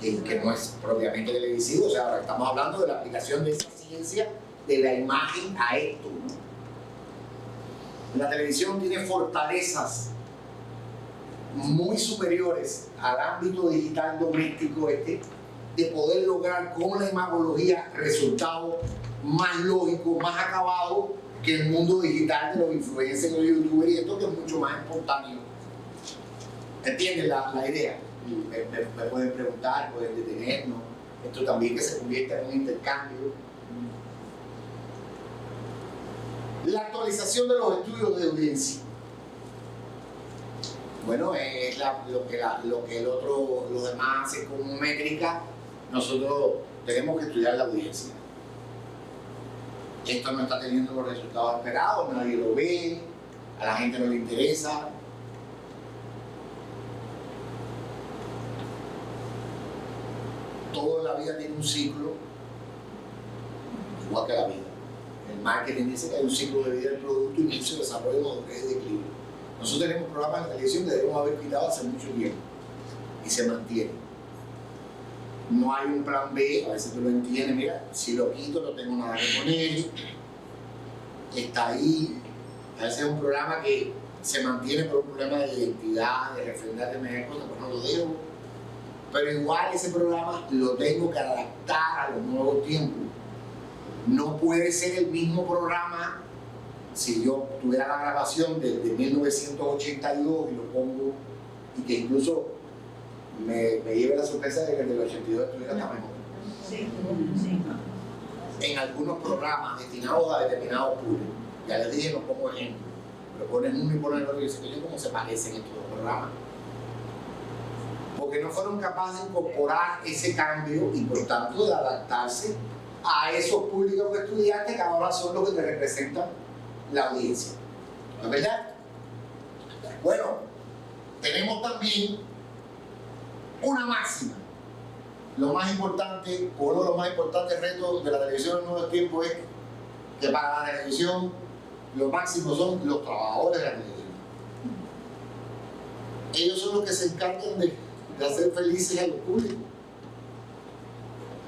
que no es propiamente televisivo, o sea, ahora estamos hablando de la aplicación de esa ciencia de la imagen a esto, ¿no? La televisión tiene fortalezas muy superiores al ámbito digital doméstico de poder lograr con la imagología resultados más lógicos, más acabados que el mundo digital de los influencers, los youtubers y esto, que es mucho más espontáneo. ¿Entiendes la idea? Me pueden preguntar, pueden detenernos. Esto también que se convierta en un intercambio. La actualización de los estudios de audiencia. Bueno, es lo que los demás hacen con métrica. Nosotros tenemos que estudiar la audiencia. Esto no está teniendo los resultados esperados, nadie lo ve, a la gente no le interesa. Toda la vida tiene un ciclo, igual que la vida. El marketing dice que hay un ciclo de vida del producto, inicio, desarrollo, madurez y declive. Nosotros tenemos programas de televisión que debemos haber quitado hace mucho tiempo y se mantienen. No hay un plan B, a veces tú lo entiendes, mira, si lo quito no tengo nada que poner, está ahí. A veces es un programa que se mantiene por un problema de identidad, de refrendar de cosas, pues no lo dejo. Pero igual ese programa lo tengo que adaptar a los nuevos tiempos. No puede ser el mismo programa si yo tuviera la grabación de 1982 y lo pongo, y que incluso me lleve la sorpresa de que el del 82 estuviera tan mejor. Sí. En algunos programas destinados a determinados públicos, ya les dije, no pongo ejemplo, pero ponen uno y ponen el otro y dicen que cómo se parecen estos dos programas. Porque no fueron capaces de incorporar ese cambio y por tanto de adaptarse a esos públicos estudiantes que ahora son los que te representan la audiencia. ¿No es verdad? Bueno, tenemos también una máxima. Lo más importante, o uno de los más importantes retos de la televisión en nuevos tiempos es que para la televisión lo máximo son los trabajadores de la televisión. Ellos son los que se encargan de hacer felices a los públicos.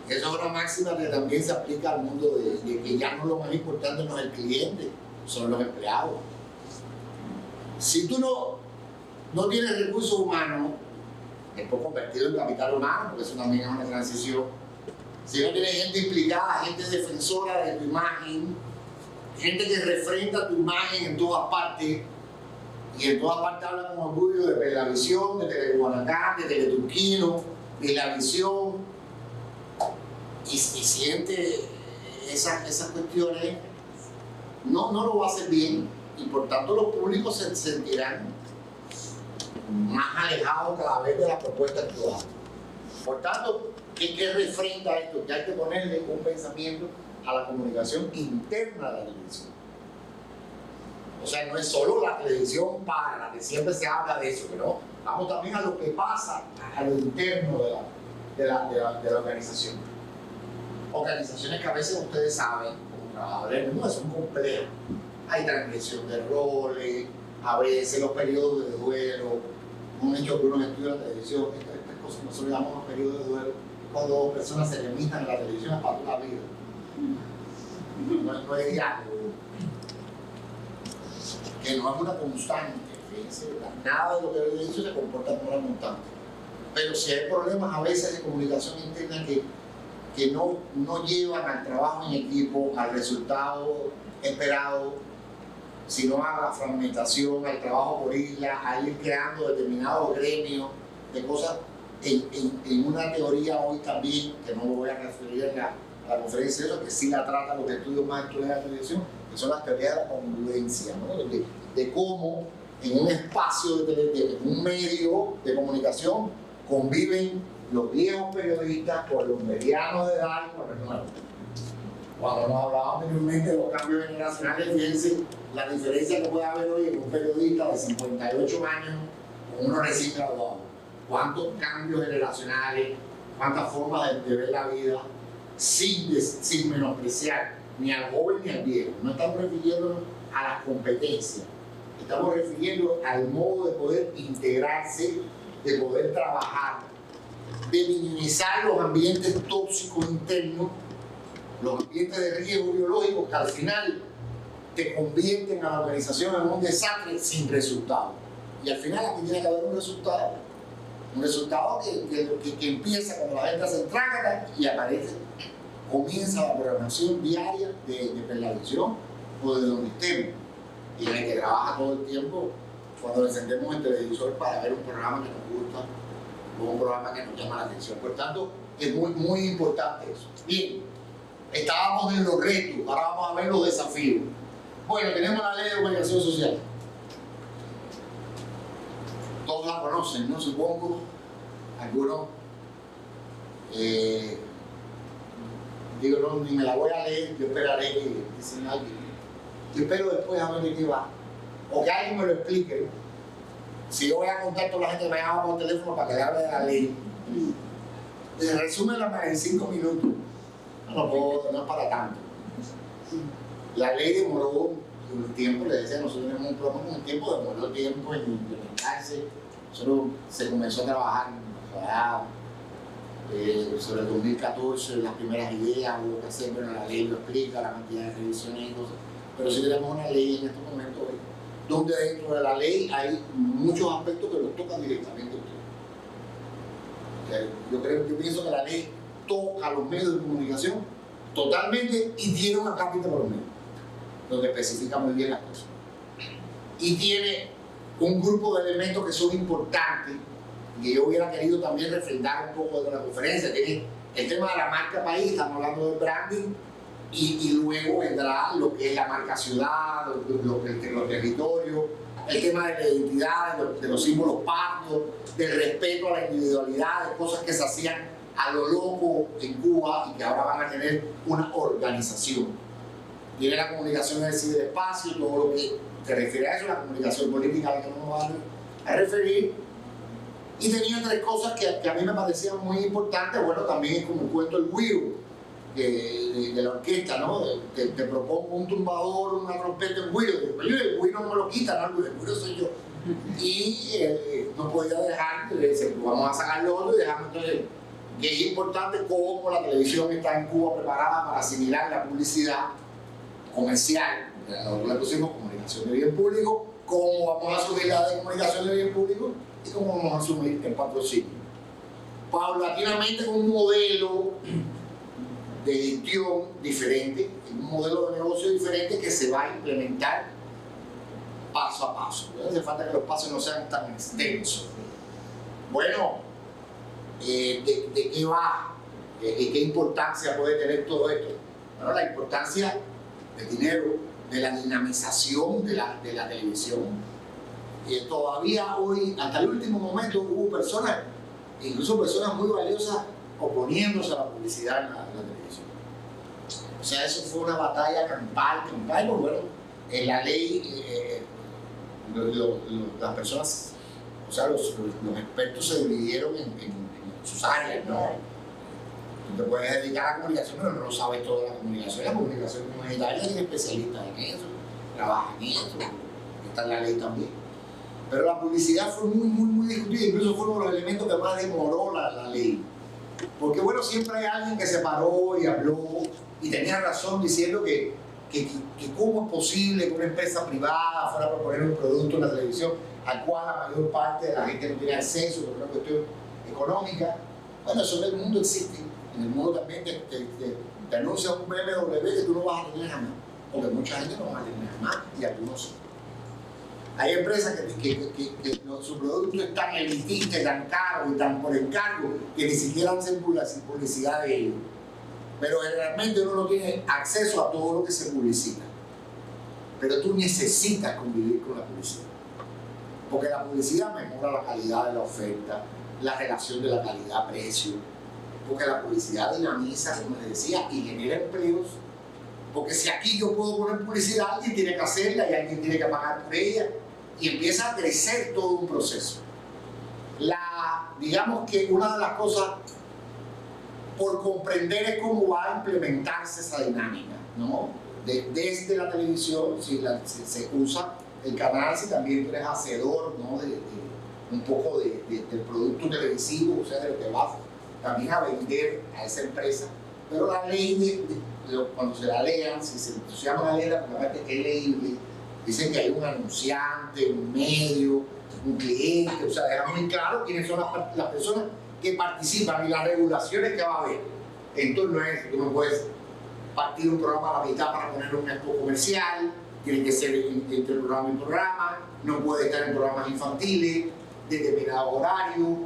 Esa es una máxima que también se aplica al mundo de que ya no lo más importante no es el cliente, son los empleados. Si tú no tienes recursos humanos, después convertido en capital humano, porque eso también es una transición, si no tienes gente implicada, gente defensora de tu imagen, gente que refrenda tu imagen en todas partes, y en todas partes habla con orgullo de Telavisión, de Teleguanacán, de Teleturquino, de La Visión, y siente esas cuestiones, no lo va a hacer bien, y por tanto los públicos se sentirán más alejados cada vez de la propuesta actual. Por tanto, ¿qué refrenda esto? Que hay que ponerle un pensamiento a la comunicación interna de la televisión. O sea, no es solo la televisión para la que siempre se habla de eso, pero vamos también a lo que pasa a lo interno de la organización. Organizaciones que a veces ustedes saben, como trabajadores, no son complejas. Hay transgresión de roles, a veces los periodos de duelo. Hemos hecho algunos estudios de televisión, estas cosas nosotros llamamos periodos de duelo, cuando dos personas se limitan en la televisión para toda la vida. No es diálogo. Que no es una constante, fíjense, nada de lo que yo he dicho se comporta como una constante. Pero si hay problemas a veces de comunicación interna que no llevan al trabajo en equipo, al resultado esperado, sino a la fragmentación, al trabajo por isla, a ir creando determinados gremios de cosas en una teoría hoy también, que no lo voy a referir en la conferencia de eso, que sí la trata los estudios más actuales de la televisión, que son las teorías de la congruencia, ¿no? de cómo en un espacio, en un medio de comunicación conviven los viejos periodistas con los medianos de edad y con los nuevos. Cuando nos hablábamos anteriormente de los cambios generacionales, fíjense la diferencia que puede haber hoy en un periodista de 58 años con uno recién graduado. Cuántos cambios generacionales, cuántas formas de ver la vida, sin menospreciar ni al joven ni al viejo. No estamos refiriéndonos a las competencias, estamos refiriendo al modo de poder integrarse, de poder trabajar de minimizar los ambientes tóxicos internos, los ambientes de riesgo biológico que al final te convierten a la organización en un desastre sin resultado. Y al final aquí tiene que haber un resultado que empieza cuando la gente hace trácata y aparece, comienza la programación diaria de televisión o de donde estemos, y en el que trabaja todo el tiempo cuando encendemos el televisor para ver un programa que nos gusta o un programa que nos llama la atención. Por tanto, es muy, muy importante eso. Bien, estábamos en los retos, ahora vamos a ver los desafíos. Bueno, tenemos la ley de comunicación social. Todos la conocen, ¿no? Supongo. Algunos. Digo, no, ni me la voy a leer, yo esperaré que dicen alguien. Yo espero después a ver de qué va. O que alguien me lo explique. Si yo voy a contar, toda la gente me llama por teléfono para que le hable de la ley. Resúmela en 5 minutos. No es para tanto. La ley demoró un tiempo, le decía, nosotros tenemos un problema con el tiempo, demoró tiempo en implementarse. Solo se comenzó a trabajar sobre el 2014, las primeras ideas, hubo que hacer, bueno, la ley lo explica, la cantidad de revisiones y cosas. Pero sí tenemos una ley en estos momentos hoy, donde dentro de la ley hay muchos aspectos que los tocan directamente a ustedes. O sea, yo pienso que la ley toca a los medios de comunicación totalmente y tiene una capita por los medios, donde especifica muy bien las cosas. Y tiene un grupo de elementos que son importantes y que yo hubiera querido también refrendar un poco de la conferencia. Tiene el tema de la marca país, estamos hablando del branding, y luego vendrá lo que es la marca ciudad, los territorios, el tema de la identidad, de los símbolos patrios, del respeto a la individualidad, de cosas que se hacían a lo loco en Cuba y que ahora van a tener una organización. Tiene la comunicación en el ciberespacio, todo lo que se refiere a eso, la comunicación política a la que nos vamos a referir. Y tenía 3 cosas que a mí me parecían muy importantes. Bueno, también es como el cuento del güiro de la orquesta, ¿no? Te propongo un tumbador, una trompeta, el güiro. El güiro no me lo quitan, ¿no? El güiro soy yo. Y no podía dejar, le dice, vamos a sacar lo otro y dejamos entonces. Que es importante cómo la televisión está en Cuba preparada para asimilar la publicidad comercial. Nosotros le pusimos comunicación de bien público, cómo vamos a asumir la de comunicación de bien público y cómo vamos a asumir el patrocinio. Paulatinamente con un modelo de gestión diferente, un modelo de negocio diferente que se va a implementar paso a paso. No hace falta que los pasos no sean tan extensos. Bueno, ¿de qué va? ¿Qué importancia puede tener todo esto? Bueno, la importancia del dinero, de la dinamización de la televisión. Todavía hoy, hasta el último momento, hubo personas, incluso personas muy valiosas, oponiéndose a la publicidad en la televisión. O sea, eso fue una batalla campal, porque bueno, en la ley, las personas, o sea, los expertos se dividieron en sus áreas, ¿no? Tú te puedes dedicar a la comunicación, pero no sabes toda la comunicación. La comunicación comunitaria tiene especialistas en eso, trabajan en eso, está en la ley también. Pero la publicidad fue muy discutida, incluso fue uno de los elementos que más demoró la ley. Porque bueno, siempre hay alguien que se paró y habló y tenía razón diciendo que cómo es posible que una empresa privada fuera a proponer un producto en la televisión al cual la mayor parte de la gente no tiene acceso por una cuestión económica. Bueno, eso en el mundo existe. En el mundo también te anuncia un BMW que tú no vas a tener jamás, porque mucha gente no va a tener jamás y algunos sí. Hay empresas que su producto es tan elitista, tan caro y tan por encargo que ni siquiera hacen publicidad de ellos. Pero realmente uno no tiene acceso a todo lo que se publicita. Pero tú necesitas convivir con la publicidad. Porque la publicidad mejora la calidad de la oferta, la relación de la calidad-precio. Porque la publicidad dinamiza, como les decía, y genera empleos. Porque si aquí yo puedo poner publicidad, alguien tiene que hacerla y alguien tiene que pagar por ella. Y empieza a crecer todo un proceso. Digamos que una de las cosas por comprender es cómo va a implementarse esa dinámica, ¿no? Desde la televisión, si se usa el canal, si también tú eres hacedor, ¿no? Un poco del producto televisivo, o sea, de lo que va también a vender a esa empresa, pero la ley, cuando se la lean, si se llama la ley, la parte es leíble, dicen que hay un anunciante, un medio, un cliente, o sea, deja muy claro quiénes son las personas que participan y las regulaciones que va a haber. Entonces no es, tú no puedes partir un programa a la mitad para poner un spot comercial, tiene que ser entre programa y programa, no puede estar en programas infantiles, de determinado horario,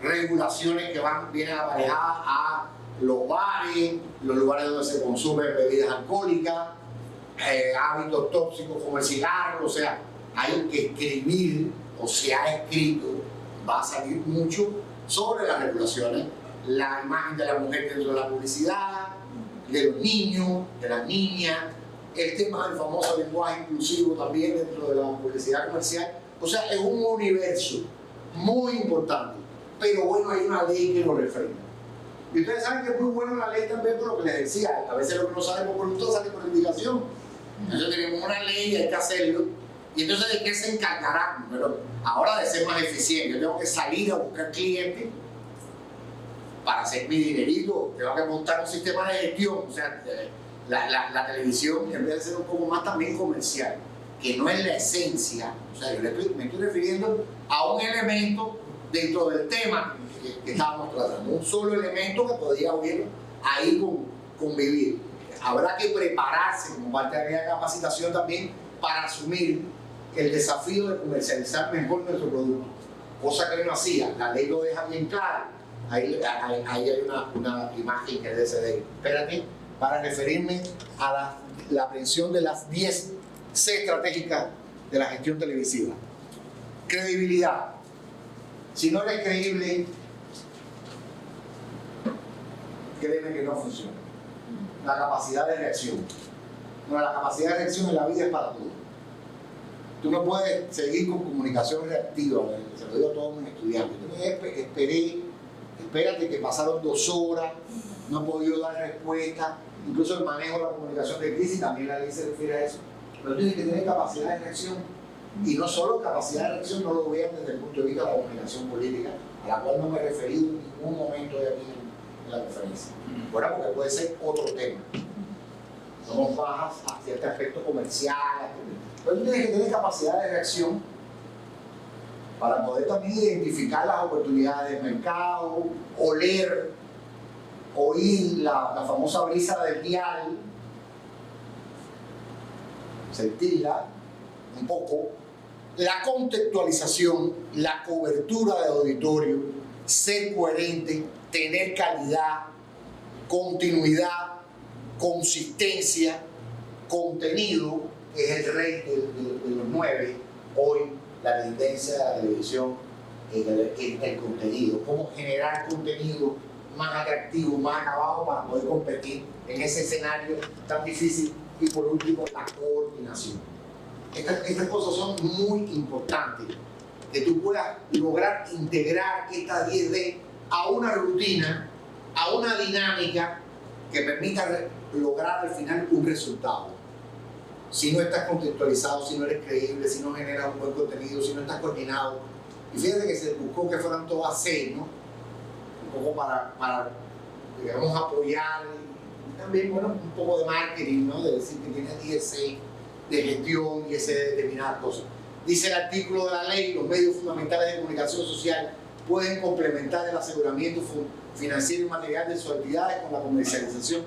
regulaciones que vienen aparejadas a los bares, los lugares donde se consumen bebidas alcohólicas, hábitos tóxicos como el cigarro, o sea, hay que escribir, o se ha escrito, va a salir mucho sobre las regulaciones, la imagen de la mujer dentro de la publicidad, de los niños, de las niñas, el tema del famoso lenguaje inclusivo también dentro de la publicidad comercial. O sea, es un universo muy importante, pero bueno, hay una ley que lo refrenda. Y ustedes saben que es muy bueno la ley también por lo que les decía, a veces lo que no sale por voluntad sale por indicación. Entonces tenemos una ley y hay que hacerlo. Y entonces, ¿de qué se encargarán? Pero ahora de ser más eficiente, yo tengo que salir a buscar clientes para hacer mi dinerito, tengo que montar un sistema de gestión, o sea, la televisión en vez de ser un poco más también comercial, que no es la esencia, o sea, yo me estoy refiriendo a un elemento dentro del tema que estábamos tratando, un solo elemento que podría ahí convivir. Habrá que prepararse como parte de la capacitación también para asumir el desafío de comercializar mejor nuestro producto, cosa que no hacía, la ley lo deja bien claro. Ahí hay una imagen que debe ser. Espérate, para referirme a la aprehensión de las 10 C estratégicas de la gestión televisiva. Credibilidad. Si no eres creíble, créeme que no funciona. La capacidad de reacción. No, la capacidad de reacción en la vida es para todo. Tú no puedes seguir con comunicación reactiva, se lo digo a todos mis estudiantes. Espérate que pasaron 2 horas, no he podido dar respuesta, incluso el manejo de la comunicación de crisis, también la ley se refiere a eso. Pero tienes que tener capacidad de reacción, y no solo capacidad de reacción, no lo vean desde el punto de vista de la comunicación política, a la cual no me he referido en ningún momento de aquí en la conferencia. Bueno, porque puede ser otro tema. No nos bajas hacia este aspecto comercial, pero tú tienes que tener capacidad de reacción para poder también identificar las oportunidades del mercado, oler, oír la famosa brisa del dial, sentirla un poco, la contextualización, la cobertura de auditorio, ser coherente, tener calidad, continuidad, consistencia, contenido, que es el rey de los 9, hoy la tendencia de la televisión es el contenido, cómo generar contenido más atractivo, más acabado para poder competir en ese escenario tan difícil. Y por último, la coordinación. Estas cosas son muy importantes, que tú puedas lograr integrar estas 10D a una rutina, a una dinámica que permita lograr al final un resultado. Si no estás contextualizado, si no eres creíble, si no generas un buen contenido, si no estás coordinado. Y fíjate que se buscó que fueran todas 6, ¿no? Un poco para digamos, apoyar, y también, bueno, un poco de marketing, ¿no? De decir que tienes 10 de gestión y ese de determinadas cosas. Dice el artículo de la ley, los medios fundamentales de comunicación social pueden complementar el aseguramiento financiero y material de sus actividades con la comercialización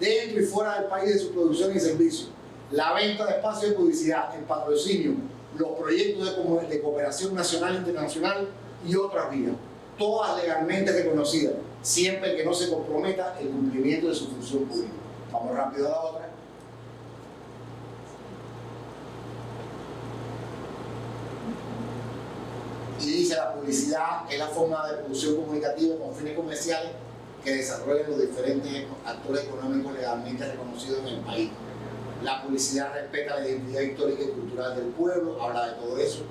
dentro y fuera del país de sus producciones y servicios, la venta de espacios de publicidad, el patrocinio, los proyectos de cooperación nacional e internacional y otras vías, todas legalmente reconocidas, siempre que no se comprometa el cumplimiento de su función pública. Vamos rápido a la otra. Y dice, la publicidad es la forma de producción comunicativa con fines comerciales que desarrollan los diferentes actores económicos legalmente reconocidos en el país. La publicidad respeta la identidad histórica y cultural del pueblo, habla de todo eso.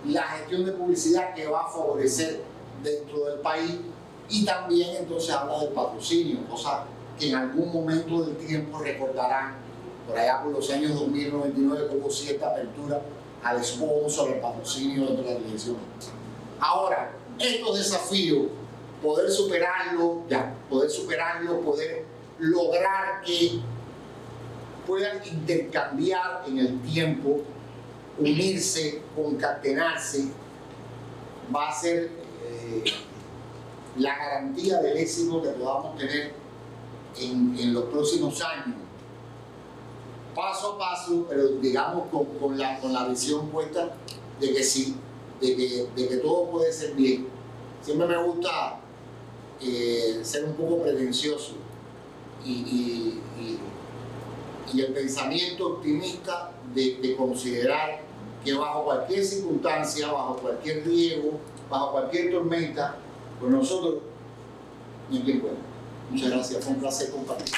La gestión de publicidad que va a favorecer dentro del país, y también entonces habla del patrocinio, cosa que en algún momento del tiempo recordarán, por allá por los años 2099, que hubo cierta apertura al sponsor, al patrocinio dentro de la televisión. Ahora, estos desafíos poder superarlo, poder lograr que puedan intercambiar en el tiempo, unirse, concatenarse, va a ser la garantía del éxito que podamos tener en los próximos años. Paso a paso, pero digamos con la visión puesta de que sí, de que todo puede ser bien. Siempre me gusta ser un poco pretencioso y el pensamiento optimista de considerar que bajo cualquier circunstancia, bajo cualquier riesgo, bajo cualquier tormenta, pues nosotros ni en cuenta. Muchas gracias, fue un placer compartir.